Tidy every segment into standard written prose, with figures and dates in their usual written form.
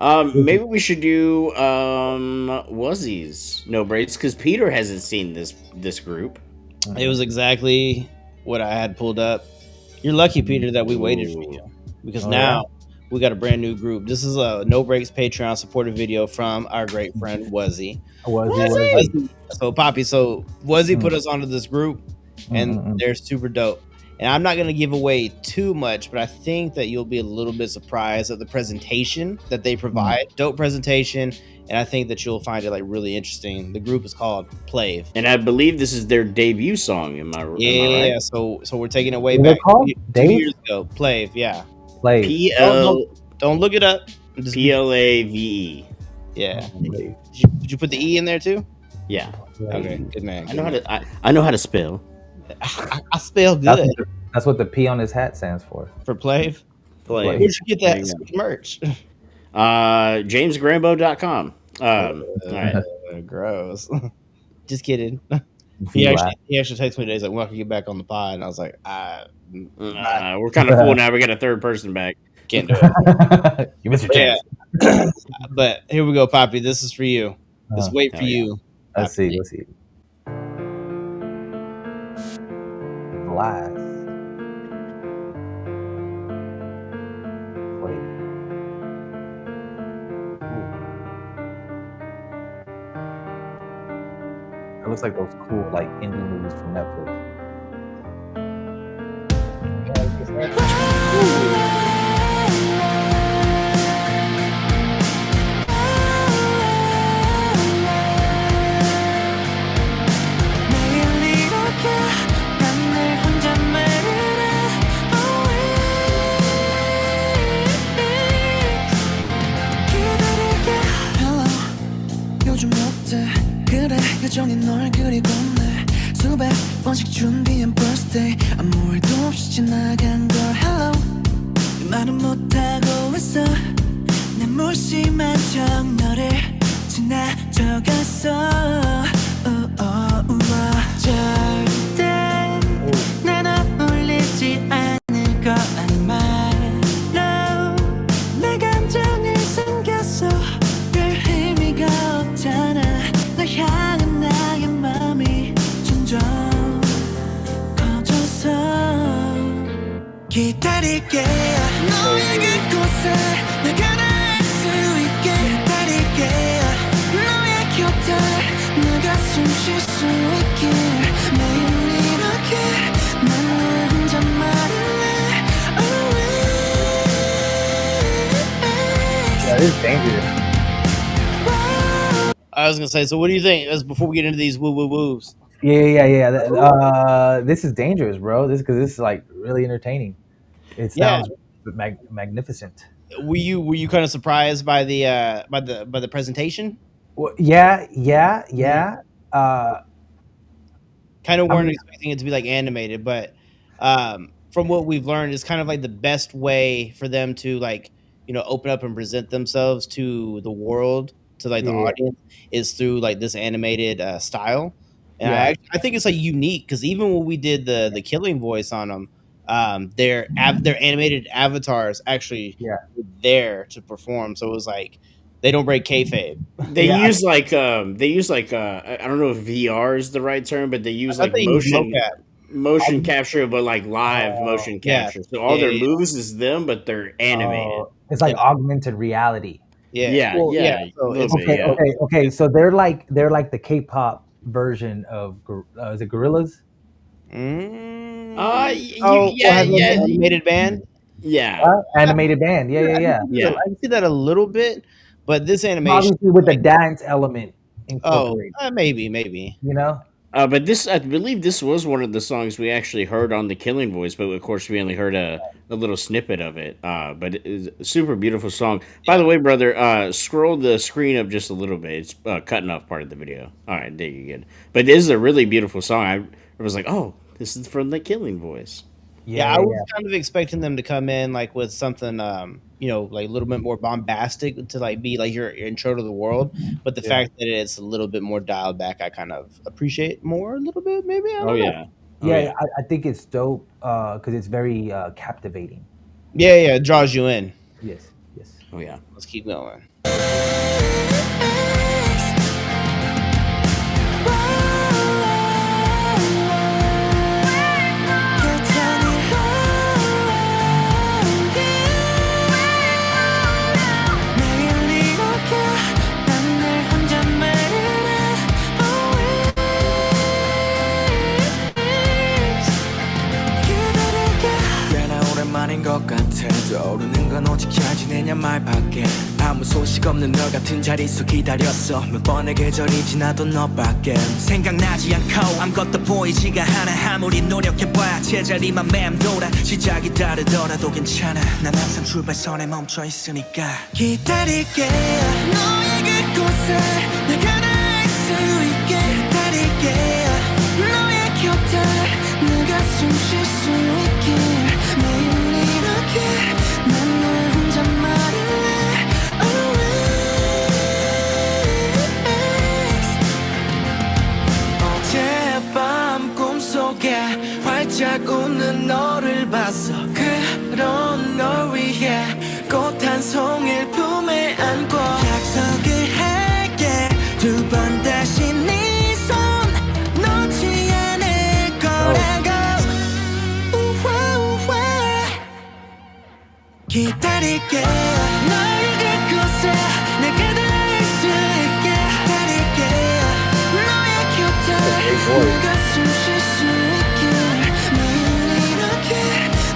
Maybe we should do Wuzzy's No Breaks because Peter hasn't seen this group. It was exactly what I had pulled up. You're lucky, Peter, that we waited for Ooh. you because Oh, yeah? now we got a brand new group. This is a No Breaks Patreon supported video from our great friend Wuzzy. Was he? So Poppy, so Wuzzy Mm, put us onto this group, mm, and mm, mm. they're super dope. And I'm not gonna give away too much, but I think that you'll be a little bit surprised at the presentation that they provide. Dope presentation, and I think that you'll find it like really interesting. The group is called Plave. And I believe this is their debut song. Am I Yeah, right? so we're taking it way What are they back called? 2 years Dave? ago. Plave, yeah. Plave. P Don't don't, L don't look it up. Just P L A V E. yeah. Plave. Did you put the E in there too? Yeah, Okay, good man. I Good know how man. to. I know how to spell. I spell That's good what, that's what the P on his hat stands for. for Plave. Play. Where'd you get There that you sweet merch? JamesGrambo.com. All right. Gross. Just kidding. He laughed. He actually texted me today. He's like, "When I can get back on the pod?" And I was like, We're kind of full now. We got a third person back. can't do it." You missed your But yeah, chance. but here we go, Poppy. This is for you. Just wait for hell yeah. you. Let's see. Let's see. Blast. Wait. It looks like those cool like indie movies from Netflix. 요즘 어때 그래 여전히 널 그리고 내 수백 번씩 준비한 birthday 아무 일도 없이 지나간 걸 hello 말은 못하고 있어 내 무심한 척 너를 지나쳐갔어 절대 난 어울리지 않을 거란 말 No 내 감정을 숨겼어 별 의미가 없잖아 널 향한 나의 맘이 점점 커져서 기다릴게 너의 그곳에 내가 닿을 수 있게 기다릴게 너의 곁에 내가 숨 쉴 수 있게 매일 이렇게 난 늘 혼자 말할래 Yeah, this is dangerous. I was gonna say. So, what do you think? As before we get into these woo woo woos. Yeah. This is dangerous, bro. This is like really entertaining. It Yeah. sounds magnificent. Were you kind of surprised by the presentation? Well, yeah. Kind of I weren't mean, expecting it to be like animated, but from what we've learned, it's kind of like the best way for them to like open up and present themselves to the world, to like the yeah, audience, is through like this animated style. And yeah, I think it's like unique because even when we did the killing voice on them, their animated avatars actually yeah. were there to perform. So it was like they don't break kayfabe. They Yeah, use like I don't know if VR is the right term, but they use I like think motion capture, but like live Oh, motion yeah, capture. So all yeah, their yeah, moves is them, but they're animated. it's like yeah, augmented reality. yeah. Yeah, Well, yeah. yeah, a So little it's bit, Okay, yeah. okay. So they're like the K-pop version of is it Gorillas? Has like Yeah, the animated band. yeah, Animated band. Yeah, yeah, I can yeah. see that. yeah. I can see that a little bit, but this animation, Obviously with the like, dance element incorporated. maybe. You know? But I believe this was one of the songs we actually heard on the Killing Voice, but of course we only heard a little snippet of it. But it is a super beautiful song. By Yeah. the way, brother, scroll the screen up just a little bit. It's cutting off part of the video. All right, there you go. But this is a really beautiful song. I was like, oh, this is from the Killing Voice. Yeah, Yeah, I yeah, was yeah. kind of expecting them to come in like with something, like a little bit more bombastic to like be like your intro to the world. But the Yeah. fact that it's a little bit more dialed back, I kind of appreciate more a little bit. Maybe I Oh don't know. yeah, oh Yeah, yeah. I think it's dope because it's very captivating. Yeah, it draws you in. Yes, yes. Oh yeah. Let's keep going. 오랜만인 것 같아. 떠오르는 건 오직 잘 지내냐 말밖에. 아무 소식 없는 너 같은 자리에서 기다렸어. 몇 번의 계절이 지나도 너밖에 생각나지 않고 아무것도 보이지가 않아. 아무리 노력해봐야 제자리만 맴돌아. 시작이 다르더라도 괜찮아. 난 항상 출발선에 멈춰 있으니까. 기다릴게 너의 그곳에 내가 닿을 수 있게. 기다릴게 너의 곁에 내가 숨 쉴 수 있게. 매일 이렇게 난 널 혼자 말할래. Always. 어젯밤 꿈속에 활짝 웃는 너를 봤어. 그런 널 위해 꽃 한 송이를 품에 안고 약속을 할게. 두 번 다시 네 손 놓지 않을 거라고. 기다릴게 너의 그곳에 내가 닿을 수 있게. 기다릴게 너의 곁에 내가 숨 쉴 수 있게. 매일 이렇게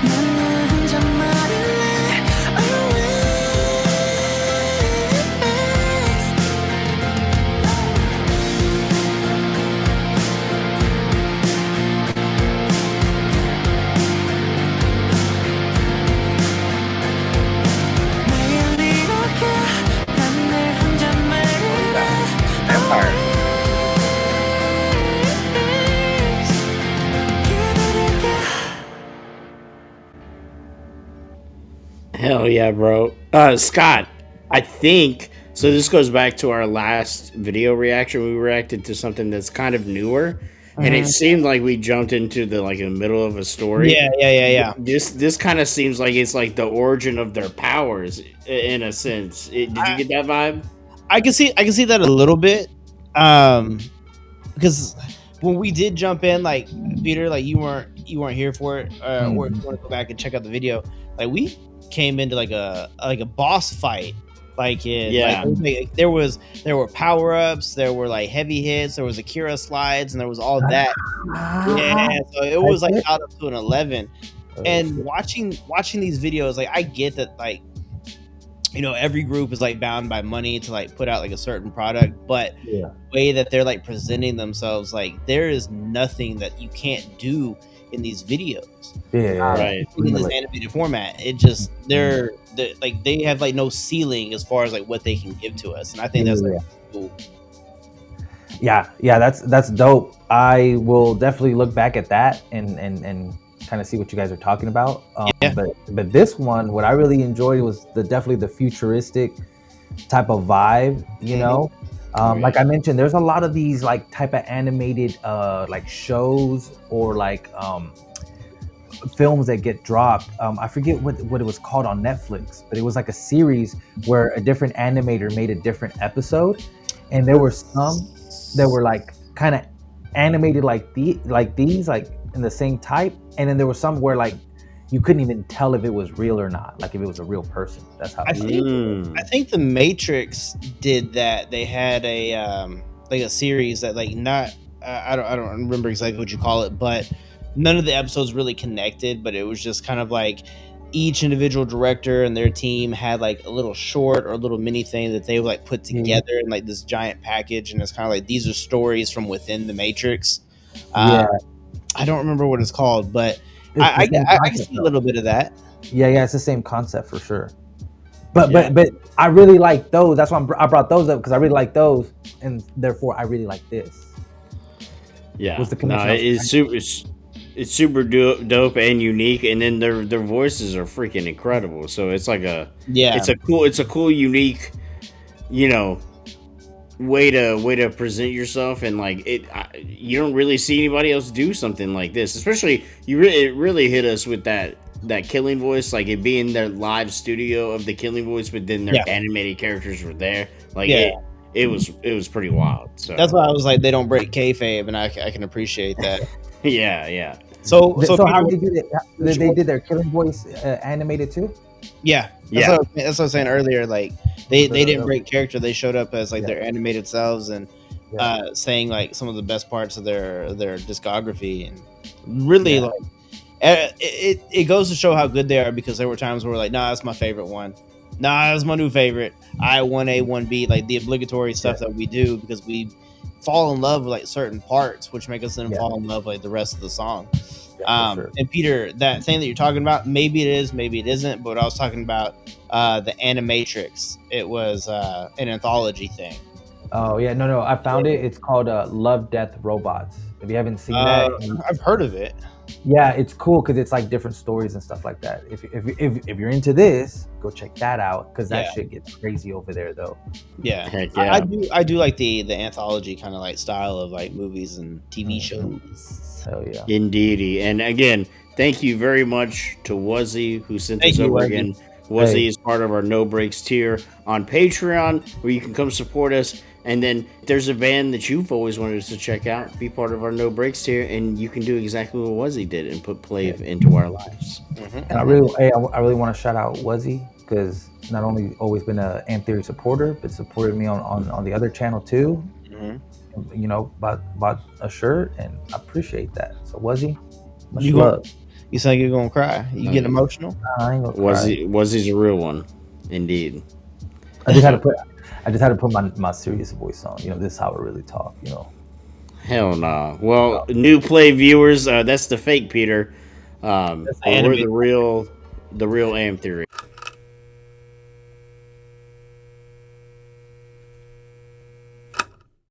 난 널 혼자 말할래. Always. Hell yeah, bro. Scott, I think so. This goes back to our last video reaction. We reacted to something that's kind of newer, and it seemed like we jumped into the middle of a story. Yeah. This kind of seems like it's like the origin of their powers in a sense. Did you get that vibe? I can see that a little bit. Because when we did jump in, like Peter, like you weren't here for it, or if you want to go back and check out the video, like we came into like a boss fight, like there were power ups, there were like heavy hits, there was Akira slides, and there was all that. Yeah, so it was like out up to an 11. And watching these videos, like I get that, like, you know, every group is like bound by money to like put out like a certain product, but the way that they're like presenting themselves, like there is nothing that you can't do in these videos. Right. In this animated format, it just they're like they have like no ceiling as far as like what they can give to us, and I think that's like cool. Yeah, that's dope. I will definitely look back at that and kind of see what you guys are talking about. But this one, what I really enjoyed was definitely the futuristic type of vibe, you know. Like I mentioned, there's a lot of these like type of animated like shows or like films that get dropped. I forget what it was called on Netflix, but it was like a series where a different animator made a different episode, and there were some that were like kind of animated like these in the same type, and then there was some where like you couldn't even tell if it was real or not, like if it was a real person. That's how I think the Matrix did that. They had a like a series that like not I don't remember exactly what you call it, but none of the episodes really connected, but it was just kind of like each individual director and their team had like a little short or a little mini thing that they would like put together in like this giant package, and it's kind of like these are stories from within the Matrix. I don't remember what it's called, but I can see a little bit of that. Yeah, it's the same concept for sure. But I really like those. That's why I brought those up, because I really like those, and therefore I really like this. Yeah, it's super dope and unique, and then their voices are freaking incredible. So it's like it's a cool unique, you know, way to present yourself, and like you don't really see anybody else do something like this. Especially it really hit us with that that Killing Voice, like it being their live studio of the Killing Voice, but then their Yeah. animated characters were there. Like Yeah. it was pretty wild. So That's why I was like, they don't break kayfabe, and I can appreciate that. yeah. So So Peter, how did they do it? They did their Killing Voice animated too. yeah, Yeah. That's what I was saying earlier. Like they Okay. didn't break character; they showed up as like Yeah. their animated selves and Yeah. saying like some of the best parts of their discography, and really Yeah. like it goes to show how good they are, because there were times where we're like, nah, that's my favorite one. Nah, that's my new favorite. I 1A 1B, like the obligatory stuff that we do, because we fall in love with like certain parts, which make us then Yeah. fall in love with like the rest of the song. Yeah, for sure. And Peter, that thing that you're talking about, maybe it is, maybe it isn't. But I was talking about the Animatrix. It was an anthology thing. Oh yeah, no, I found it. It's called Love, Death, Robots. If you haven't seen that, I've heard of it. yeah, it's cool because it's like different stories and stuff like that. If you're into this, go check that out, because that shit gets crazy over there though. Yeah, Heck yeah. I do like the anthology kind of like style of like movies and TV shows. Hell yeah. Indeedy. And again, thank you very much to Wuzzy who sent Thank this you, over Wuzzy. again. Wuzzy Hey. is part of our No Breaks tier on Patreon, where you can come support us. And then if there's a band that you've always wanted us to check out, be part of our No Breaks tier, and you can do exactly what Wuzzy did and put Plave into our lives. And I really want to shout out Wuzzy, because not only always been a Am Theory supporter, but supported me on the other channel too. Mm-hmm. You know, bought a shirt, and I appreciate that. So Wuzzy, much You love. You sound like you're gonna cry. You get emotional? I ain't gonna cry. Wuzzy's a real one, indeed. I just had to put my serious voice on. You know, this is how I really talk. You know. Hell nah. Well, new Play viewers, that's the fake Peter. That's the We're animated. the real Am Theory.